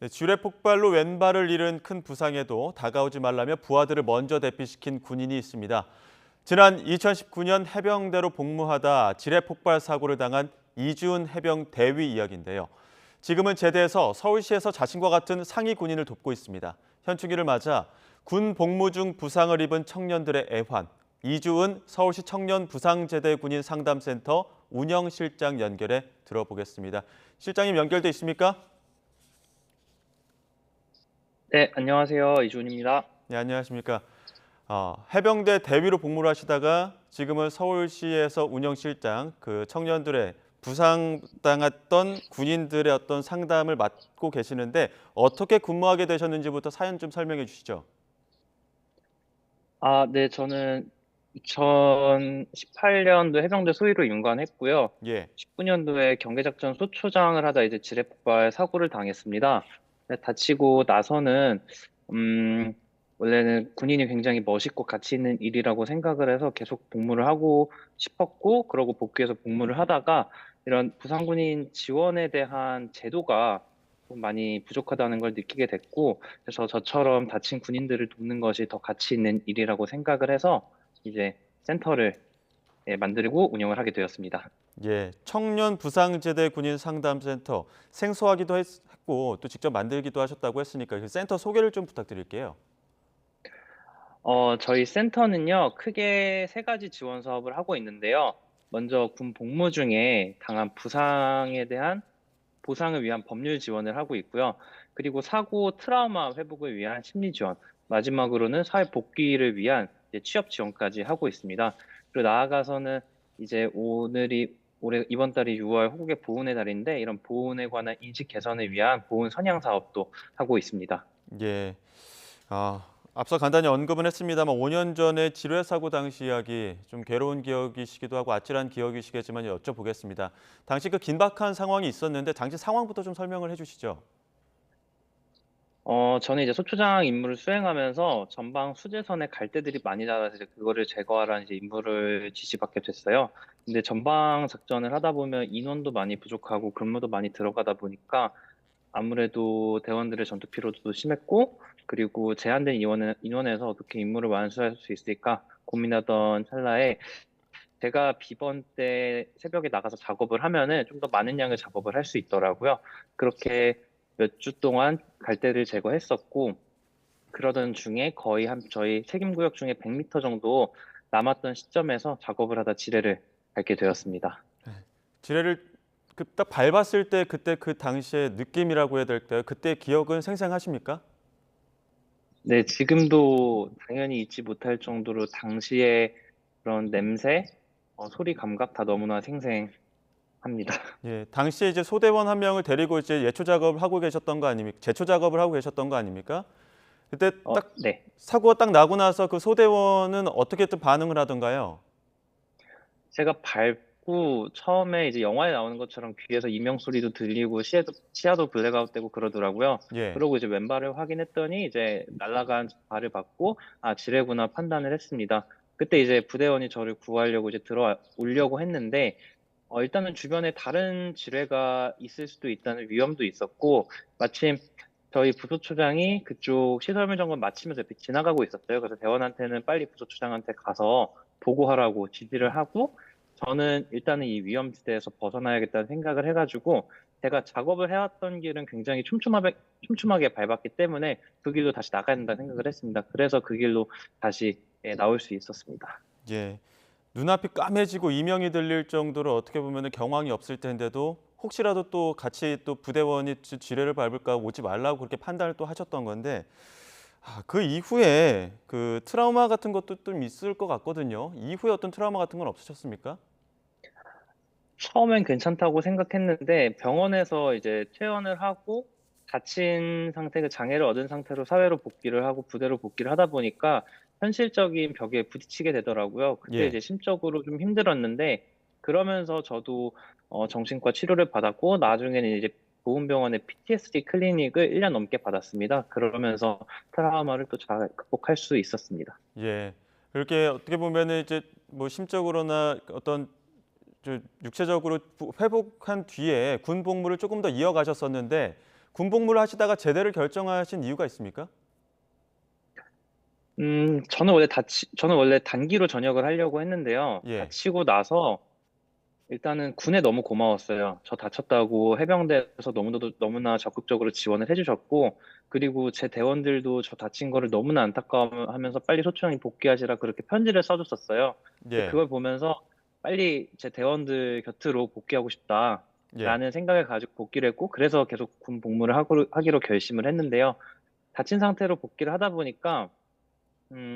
네, 지뢰 폭발로 왼발을 잃은 큰 부상에도 다가오지 말라며 부하들을 먼저 대피시킨 군인이 있습니다. 지난 2019년 해병대로 복무하다 지뢰 폭발 사고를 당한 이주은 해병 대위 이야기인데요. 지금은 제대해서 서울시에서 자신과 같은 상위 군인을 돕고 있습니다. 현충일을 맞아 군 복무 중 부상을 입은 청년들의 애환, 이주은 서울시 청년 부상제대 군인 상담센터 운영실장 연결해 들어보겠습니다. 실장님 연결돼 있습니까? 네, 안녕하세요. 이준입니다. 네, 안녕하십니까. 해병대 대위로 복무를 하시다가 지금은 서울시에서 운영실장, 그 청년들의 부상당했던 군인들의 어떤 상담을 맡고 계시는데 어떻게 근무하게 되셨는지부터 사연 좀 설명해 주시죠. 네, 저는 2018년도 해병대 소위로 임관했고요. 예. 19년도에 경계작전 소초장을 하다 이제 지뢰 폭발 사고를 당했습니다. 네, 다치고 나서는 음, 원래는 군인이 굉장히 멋있고 가치 있는 일이라고 생각을 해서 계속 복무를 하고 싶었고, 그러고 복귀해서 복무를 하다가 이런 부상군인 지원에 대한 제도가 좀 많이 부족하다는 걸 느끼게 됐고, 그래서 저처럼 다친 군인들을 돕는 것이 더 가치 있는 일이라고 생각을 해서 이제 센터를 만들고 운영을 하게 되었습니다. 예. 청년 부상제대 군인 상담센터 생소하기도 했고 또 직접 만들기도 하셨다고 했으니까 그 센터 소개를 좀 부탁드릴게요. 저희 센터는요, 크게 세 가지 지원 사업을 하고 있는데요. 먼저 군 복무 중에 당한 부상에 대한 보상을 위한 법률 지원을 하고 있고요. 그리고 사고 트라우마 회복을 위한 심리 지원, 마지막으로는 사회 복귀를 위한 이제 취업 지원까지 하고 있습니다. 그리고 나아가서는 이제 올해 이번 달이 6월 호국의 보훈의 달인데, 이런 보훈에 관한 인식 개선을 위한 보훈 선양 사업도 하고 있습니다. 예. 앞서 간단히 언급은 했습니다만 5년 전에 지뢰 사고 당시 이야기 좀 괴로운 기억이시기도 하고 아찔한 기억이시겠지만 여쭤보겠습니다. 당시 그 긴박한 상황이 있었는데 당시 상황부터 좀 설명을 해주시죠. 저는 이제 소초장 임무를 수행하면서 전방 수재선에 갈대들이 많이 자라서 이제 그거를 제거하라는 이제 임무를 지시받게 됐어요. 근데 전방 작전을 하다 보면 인원도 많이 부족하고 근무도 많이 들어가다 보니까 아무래도 대원들의 전투 피로도도 심했고, 그리고 제한된 인원에서 어떻게 임무를 완수할 수 있을까 고민하던 찰나에, 제가 비번 때 새벽에 나가서 작업을 하면은 좀 더 많은 양의 작업을 할 수 있더라고요. 그렇게 몇 주 동안 갈대를 제거했었고, 그러던 중에 거의 저희 책임구역 중에 100m 정도 남았던 시점에서 작업을 하다 지뢰를 밟게 되었습니다. 지뢰를 그 딱 밟았을 때 그때 그 당시의 느낌이라고 해야 될까요? 그때 기억은 생생하십니까? 네, 지금도 당연히 잊지 못할 정도로 당시의 그런 냄새, 소리 감각 다 너무나 생생합니다. 예, 당시에 이제 소대원 한 명을 데리고 이제 예초 작업을 하고 계셨던 거 아닙니까? 제초 작업을 하고 계셨던 거 아닙니까? 그때 딱 네. 사고가 딱 나고 나서 그 소대원은 어떻게 또 반응을 하던가요? 제가 밟고 처음에 이제 영화에 나오는 것처럼 귀에서 이명 소리도 들리고 시야도 블랙아웃되고 그러더라고요. 예. 그러고 이제 왼발을 확인했더니 이제 날아간 발을 받고 지뢰구나 판단을 했습니다. 그때 이제 부대원이 저를 구하려고 이제 들어오려고 했는데, 일단은 주변에 다른 지뢰가 있을 수도 있다는 위험도 있었고, 마침 저희 부소초장이 그쪽 시설물 점검 마치면서 이렇게 지나가고 있었어요. 그래서 대원한테는 빨리 부소초장한테 가서 보고하라고 지시를 하고, 저는 일단은 이 위험지대에서 벗어나야겠다는 생각을 해가지고, 제가 작업을 해왔던 길은 굉장히 촘촘하게 밟았기 때문에 그 길로 다시 나가야 된다는 생각을 했습니다. 그래서 그 길로 다시 나올 수 있었습니다. 예. 눈앞이 까매지고 이명이 들릴 정도로 어떻게 보면 경황이 없을 텐데도 혹시라도 또 같이 또 부대원이 지뢰를 밟을까 오지 말라고 그렇게 판단을 또 하셨던 건데 그 이후에 그 트라우마 같은 것도 좀 있을 것 같거든요. 이후에 어떤 트라우마 같은 건 없으셨습니까? 처음엔 괜찮다고 생각했는데 병원에서 이제 퇴원을 하고 다친 상태, 그 장애를 얻은 상태로 사회로 복귀를 하고 부대로 복귀를 하다 보니까 현실적인 벽에 부딪히게 되더라고요. 그때 예. 이제 심적으로 좀 힘들었는데, 그러면서 저도 정신과 치료를 받았고, 나중에는 이제 보훈병원의 PTSD 클리닉을 1년 넘게 받았습니다. 그러면서 트라우마를 또 잘 극복할 수 있었습니다. 예. 그렇게 어떻게 보면은 이제 뭐 심적으로나 어떤 육체적으로 회복한 뒤에 군 복무를 조금 더 이어가셨었는데 군복무를 하시다가 제대를 결정하신 이유가 있습니까? 저는 원래 단기로 전역을 하려고 했는데요. 예, 다치고 나서 일단은 군에 너무 고마웠어요. 저 다쳤다고 해병대에서 너무나 적극적으로 지원을 해주셨고, 그리고 제 대원들도 저 다친 거를 너무나 안타까워하면서 빨리 소총이 복귀하시라 그렇게 편지를 써줬었어요. 근데 예, 그걸 보면서 빨리 제 대원들 곁으로 복귀하고 예, 싶다라는 생각을 가지고 복귀를 했고, 그래서 계속 군 복무를 하기로 결심을 했는데요. 다친 상태로 복귀를 하다 보니까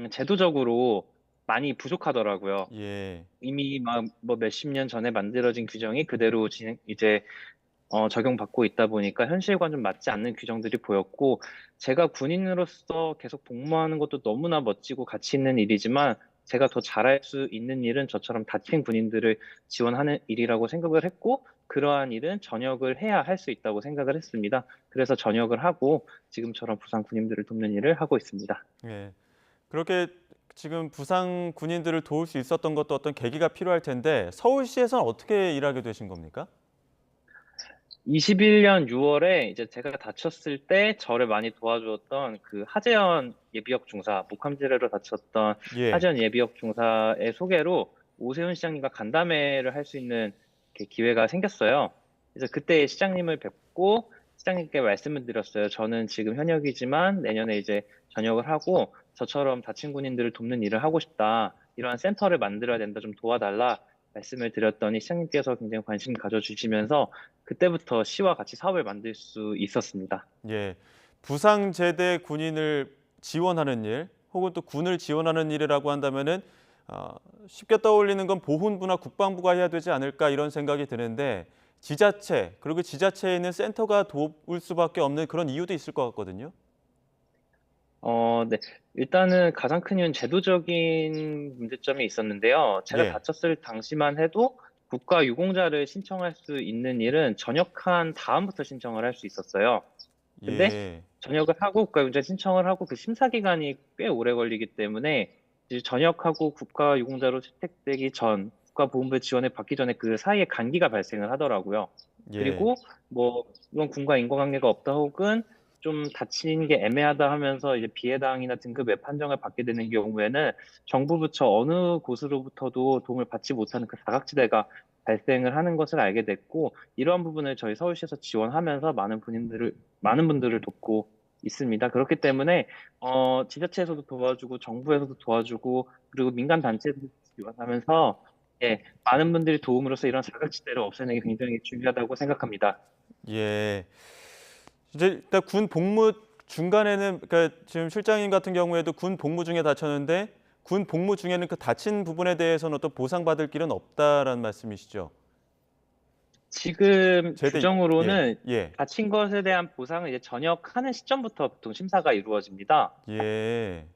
제도적으로 많이 부족하더라고요. 예, 이미 막 뭐 몇십 년 전에 만들어진 규정이 그대로 이제 적용받고 있다 보니까 현실과 좀 맞지 않는 규정들이 보였고, 제가 군인으로서 계속 복무하는 것도 너무나 멋지고 가치 있는 일이지만 제가 더 잘할 수 있는 일은 저처럼 다친 군인들을 지원하는 일이라고 생각을 했고, 그러한 일은 전역을 해야 할 수 있다고 생각을 했습니다. 그래서 전역을 하고 지금처럼 부상 군인들을 돕는 일을 하고 있습니다. 예. 그렇게 지금 부상 군인들을 도울 수 있었던 것도 어떤 계기가 필요할 텐데 서울시에서는 어떻게 일하게 되신 겁니까? 21년 6월에 이제 제가 다쳤을 때 저를 많이 도와주었던 그 하재현 예비역 중사, 목함지뢰로 다쳤던 예, 하재현 예비역 중사의 소개로 오세훈 시장님과 간담회를 할 수 있는 이렇게 기회가 생겼어요. 그래서 그때 시장님을 뵙고 시장님께 말씀을 드렸어요. 저는 지금 현역이지만 내년에 이제 전역을 하고 저처럼 다친 군인들을 돕는 일을 하고 싶다. 이러한 센터를 만들어야 된다. 좀 도와달라. 말씀을 드렸더니 시장님께서 굉장히 관심 가져주시면서 그때부터 시와 같이 사업을 만들 수 있었습니다. 예. 부상 제대 군인을 지원하는 일, 혹은 또 군을 지원하는 일이라고 한다면은 어, 쉽게 떠올리는 건 보훈부나 국방부가 해야 되지 않을까 이런 생각이 드는데 지자체 그리고 지자체에 있는 센터가 도울 수밖에 없는 그런 이유도 있을 것 같거든요. 네. 일단은 가장 큰 이유는 제도적인 문제점이 있었는데요. 제가 예, 다쳤을 당시만 해도 국가 유공자를 신청할 수 있는 일은 전역한 다음부터 신청을 할 수 있었어요. 근데 예, 전역을 하고 국가유공자 신청을 하고 그 심사 기간이 꽤 오래 걸리기 때문에 이제 전역하고 국가유공자로 채택되기 전 국가보훈부 지원을 받기 전에 그 사이에 간기가 발생을 하더라고요. 예, 그리고 뭐 이건 군과 인과관계가 없다 혹은 좀 다치는 게 애매하다 하면서 이제 비해당이나 등급 외 판정을 받게 되는 경우에는 정부 부처 어느 곳으로부터도 도움을 받지 못하는 그 사각지대가 발생을 하는 것을 알게 됐고, 이러한 부분을 저희 서울시에서 지원하면서 많은 분들을 돕고 있습니다. 그렇기 때문에 지자체에서도 도와주고 정부에서도 도와주고 그리고 민간 단체에서도 지원하면서 예, 많은 분들이 도움으로써 이런 사각지대를 없애는 게 굉장히 중요하다고 생각합니다. 예. 이제 일단 군 복무 중간에는 그러니까 지금 실장님 같은 경우에도 군 복무 중에 다쳤는데 군 복무 중에는 그 다친 부분에 대해서는 어떤 보상받을 길은 없다라는 말씀이시죠? 지금 제대 예, 규정으로는 예, 다친 것에 대한 보상은 이제 전역하는 시점부터 보통 심사가 이루어집니다. 예. 그러니까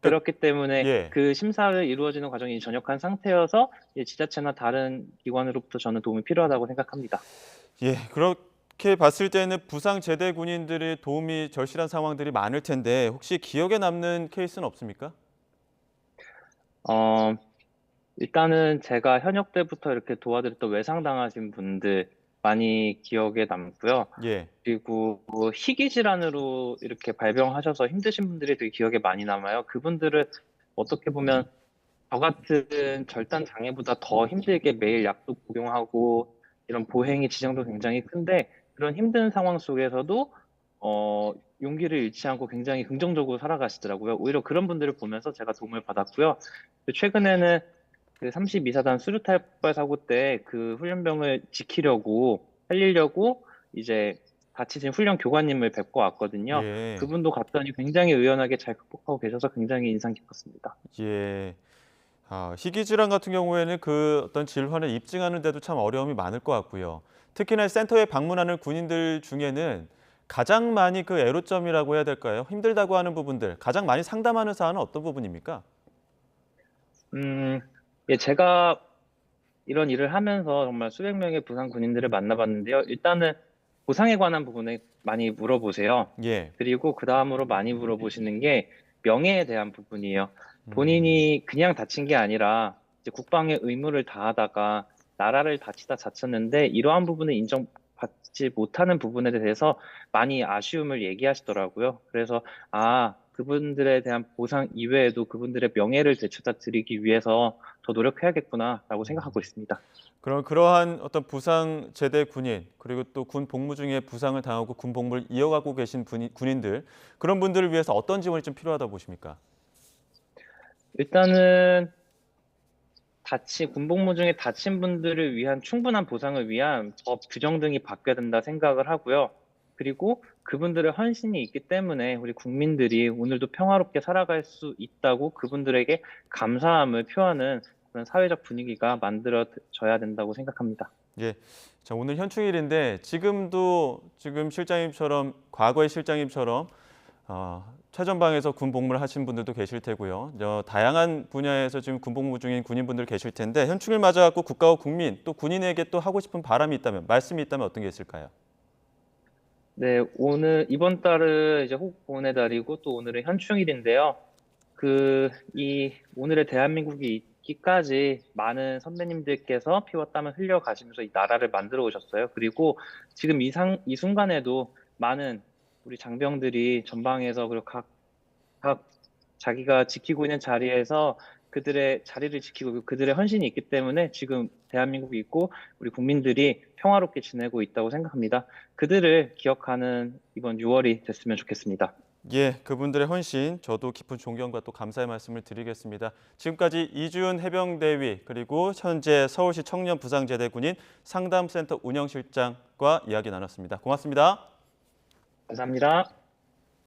그렇기 때문에 예, 그 심사를 이루어지는 과정이 전역한 상태여서 이제 지자체나 다른 기관으로부터 저는 도움이 필요하다고 생각합니다. 예. 그렇게 봤을 때는 부상 제대 군인들의 도움이 절실한 상황들이 많을 텐데 혹시 기억에 남는 케이스는 없습니까? 어, 일단은 제가 현역 때부터 이렇게 도와드렸던 외상당하신 분들 많이 기억에 남고요. 예, 그리고 뭐 희귀 질환으로 이렇게 발병하셔서 힘드신 분들이 되게 기억에 많이 남아요. 그분들은 어떻게 보면 저 같은 절단 장애보다 더 힘들게 매일 약도 복용하고 이런 보행의 지장도 굉장히 큰데 그런 힘든 상황 속에서도 용기를 잃지 않고 굉장히 긍정적으로 살아가시더라고요. 오히려 그런 분들을 보면서 제가 도움을 받았고요. 최근에는 그 32사단 수류탄 폭발 사고 때 그 훈련병을 지키려고 살리려고 이제 다치신 훈련 교관님을 뵙고 왔거든요. 예, 그분도 갔더니 굉장히 의연하게 잘 극복하고 계셔서 굉장히 인상 깊었습니다. 예. 희귀 질환 같은 경우에는 그 어떤 질환을 입증하는 데도 참 어려움이 많을 것 같고요. 특히나 센터에 방문하는 군인들 중에는 가장 많이 그 애로점이라고 해야 될까요? 힘들다고 하는 부분들, 가장 많이 상담하는 사안은 어떤 부분입니까? 음, 예, 제가 이런 일을 하면서 정말 수백 명의 부상 군인들을 만나봤는데요. 일단은 보상에 관한 부분에 많이 물어보세요. 예. 그리고 그 다음으로 많이 물어보시는 게 명예에 대한 부분이에요. 음, 본인이 그냥 다친 게 아니라 이제 국방의 의무를 다하다가 나라를 다치다 다쳤는데 이러한 부분을 인정받고 받지 못하는 부분에 대해서 많이 아쉬움을 얘기하시더라고요. 그래서 그분들에 대한 보상 이외에도 그분들의 명예를 되찾아 드리기 위해서 더 노력해야겠구나라고 생각하고 있습니다. 그럼 그러한 어떤 부상 제대 군인 그리고 또 군 복무 중에 부상을 당하고 군 복무를 이어가고 계신 군인들 그런 분들을 위해서 어떤 지원이 좀 필요하다고 보십니까? 일단은 군 복무 중에 다친 분들을 위한 충분한 보상을 위한 법 규정 등이 바뀌어야 된다 생각을 하고요. 그리고 그분들의 헌신이 있기 때문에 우리 국민들이 오늘도 평화롭게 살아갈 수 있다고 그분들에게 감사함을 표하는 그런 사회적 분위기가 만들어져야 된다고 생각합니다. 예. 자, 오늘 현충일인데 지금 실장님처럼 과거의 실장님처럼 최전방에서 군 복무를 하신 분들도 계실 테고요. 다양한 분야에서 지금 군 복무 중인 군인분들 계실 텐데 현충일 맞아갖고 국가와 국민 또 군인에게 또 하고 싶은 바람이 있다면 말씀이 있다면 어떤 게 있을까요? 네, 이번 달은 이제 호국보훈의 달이고 또 오늘은 현충일인데요. 이 오늘의 대한민국이 있기까지 많은 선배님들께서 피와 땀을 흘려가시면서 이 나라를 만들어 오셨어요. 그리고 지금 이 순간에도 많은 우리 장병들이 전방에서 그리고 각 자기가 지키고 있는 자리에서 그들의 자리를 지키고 그들의 헌신이 있기 때문에 지금 대한민국이 있고 우리 국민들이 평화롭게 지내고 있다고 생각합니다. 그들을 기억하는 이번 6월이 됐으면 좋겠습니다. 예, 그분들의 헌신 저도 깊은 존경과 또 감사의 말씀을 드리겠습니다. 지금까지 이주은 해병대위 그리고 현재 서울시 청년부상제대군인 상담센터 운영실장과 이야기 나눴습니다. 고맙습니다. 감사합니다.